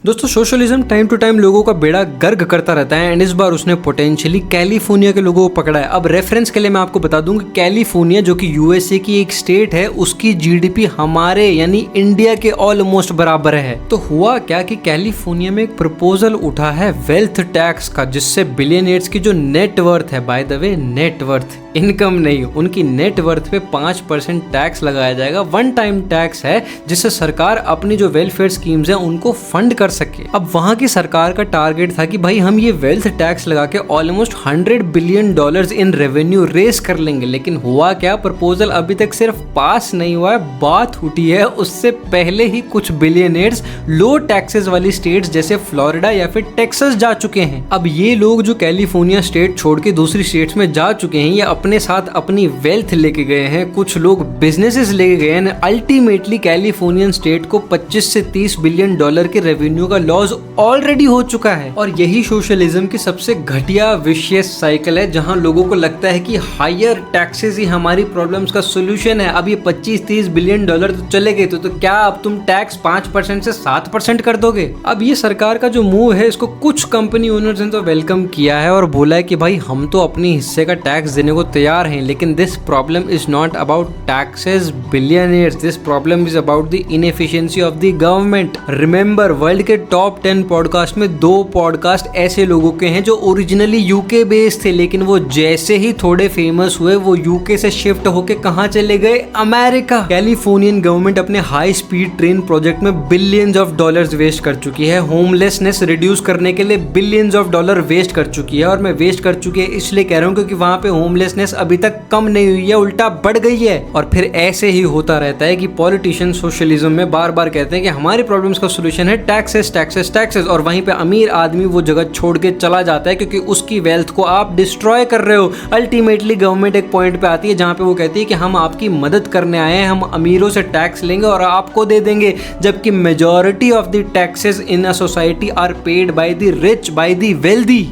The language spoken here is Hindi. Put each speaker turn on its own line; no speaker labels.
दोस्तों सोशलिज्म टाइम टू टाइम लोगों का बेड़ा गर्क करता रहता है एंड इस बार उसने पोटेंशियली कैलिफोर्निया के लोगों को पकड़ा है। अब रेफरेंस के लिए मैं आपको बता दूं कि कैलिफोर्निया जो कि यूएसए की एक स्टेट है उसकी जीडीपी हमारे यानी इंडिया के ऑलमोस्ट बराबर है। तो हुआ क्या कि कैलिफोर्निया में एक प्रपोजल उठा है वेल्थ टैक्स का, जिससे बिलियनियर्स की जो नेट वर्थ है, by the way net worth, income नहीं, उनकी नेट वर्थ पे 5% टैक्स लगाया जाएगा। वन टाइम टैक्स है जिससे सरकार अपनी जो वेलफेयर स्कीम्स हैं उनको फंड कर सके। अब वहां की सरकार का टारगेट था कि भाई हम ये वेल्थ टैक्स लगा के almost $100 billion in revenue raise कर लेंगे। लेकिन हुआ क्या, प्रपोजल अभी तक सिर्फ पास नहीं हुआ है, बात उठी है उससे पहले ही कुछ बिलियनियर्स लो टैक्सेस वाली स्टेट्स जैसे फ्लोरिडा या फिर टेक्सास जा चुके हैं। अब ये लोग जो कैलिफोर्निया स्टेट छोड़ के दूसरी स्टेट्स में जा चुके हैं, ये अपने साथ अपनी वेल्थ लेके गए हैं, कुछ लोग बिजनेसेस लेके गए हैं। अल्टीमेटली कैलिफोर्नियन स्टेट को 25 से 30 बिलियन डॉलर के रेवेन्यू का लॉस ऑलरेडी हो चुका है। और यही सोशलिज्म की सबसे घटिया विशियस साइकिल है, जहां लोगों को लगता है कि हायर टैक्सेस ही हमारी प्रॉब्लम्स का सोल्यूशन है। अब ये 25-30 बिलियन डॉलर तो चले गए तो क्या अब तुम टैक्स 5% से 7% कर दोगे? अब ये सरकार का जो मूव है इसको कुछ कंपनी ओनर्स ने तो वेलकम किया है और बोला है कि भाई हम तो अपनी हिस्से का टैक्स देने को तैयार हैं, लेकिन this problem is not about taxes billionaires, this problem is about the inefficiency of the government. Remember, world के टॉप 10 पॉडकास्ट में 2 पॉडकास्ट ऐसे लोगों के हैं जो ओरिजिनली यूके बेस्ड थे, लेकिन वो जैसे ही थोड़े फेमस हुए वो यूके से शिफ्ट होके कहां चले गए? अमेरिका। कैलिफोर्नियन गवर्नमेंट अपने हाई स्पीड ट्रेन प्रोजेक्ट में बिलियंस ऑफ डॉलर्स वेस्ट कर चुकी है, होमलेसनेस रिड्यूस करने के लिए बिलियंस ऑफ डॉलर वेस्ट कर चुकी है। और मैं वेस्ट कर चुकी है इसलिए कह रहा हूं क्योंकि वहां पे होमलेसनेस अभी तक कम नहीं हुई है, उल्टा बढ़ गई है। और फिर ऐसे ही होता रहता है कि पॉलिटिशियन सोशलिज्म में बार बार कहते हैं कि हमारी प्रॉब्लम्स का सोल्यूशन है टैक्सेस टैक्सेस टैक्सेस, और वहीं पे अमीर आदमी वो जगह छोड़ के चला जाता है क्योंकि उसकी वेल्थ को आप डिस्ट्रॉय कर रहे हो। अल्टीमेटली गवर्नमेंट एक पॉइंट पे आती है जहां पे वो कहती है कि हम आपकी मदद करने आए हैं, हम अमीरों से टैक्स लेंगे और आपको दे देंगे, जबकि majority of the taxes in a society are paid by the rich, by the wealthy.